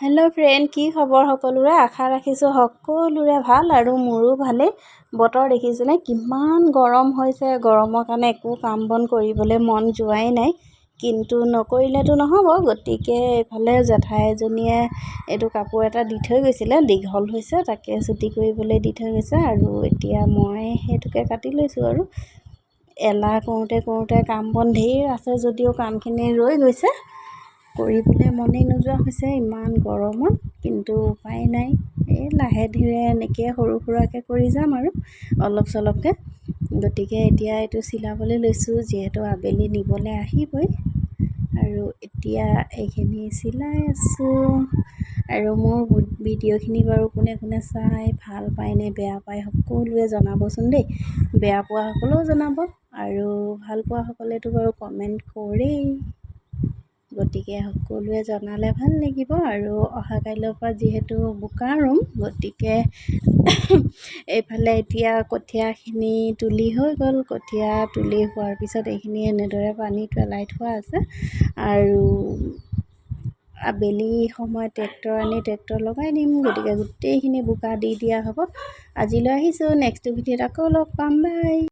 Hello' friend, কি খবৰ সকলোৰে? আশা ৰাখিছোঁ সকলোৰে ভাল আৰু মোৰো ভালেই। বতৰ দেখিছেনে কিমান গৰম হৈছে। গৰমৰ কাৰণে একো কাম বন কৰিবলৈ মন যোৱাই নাই, কিন্তু নকৰিলেতো নহ'ব। গতিকে এইফালে জেঠাই এজনীয়ে এইটো কাপোৰ এটা দি থৈ গৈছিলে, দীঘল হৈছে, তাকে চুটি কৰিবলৈ দি থৈ গৈছে। আৰু এতিয়া মই সেইটোকে কাটি লৈছোঁ। আৰু এলাহ কৰোঁতে কাম বন ধেৰ আছে যদিও কামখিনি ৰৈ গৈছে, কৰিবলৈ মনেই নোযোৱা হৈছে ইমান গৰমত। কিন্তু উপায় নাই, এই লাহে ধীৰে এনেকৈ সৰু সুৰাকৈ কৰি যাম আৰু অলপ চলপকৈ। গতিকে এতিয়া এইটো চিলাবলৈ লৈছোঁ, যিহেতু আবেলি নিবলৈ আহিবই। আৰু এতিয়া এইখিনি চিলাই আছোঁ। আৰু মোৰ ভিডিঅ'খিনি বাৰু কোনে কোনে চাই, ভাল পায় নে বেয়া পায় সকলোৱে জনাবচোন দেই। বেয়া পোৱাসকলেও জনাব, আৰু ভাল পোৱাসকলেতো বাৰু কমেণ্ট কৰেই। গতিকে সকলোৱে জনালে ভাল লাগিব। আৰু অহা কাইলৈৰ পৰা যিহেতু বোকা ৰুম, গতিকে এইফালে এতিয়া কঠীয়াখিনি তুলি হৈ গ'ল। কঠীয়া তুলি হোৱাৰ পিছত এইখিনি এনেদৰে পানীত পেলাই থোৱা আছে। আৰু আবেলি সময়ত ট্ৰেক্টৰ আনি ট্ৰেক্টৰ লগাই দিম। গতিকে গোটেইখিনি বোকা দি দিয়া হ'ব। আজিলৈ আহিছোঁ, নেক্সট ভিডিঅ'ত আকৌ লগ পাম, বাই।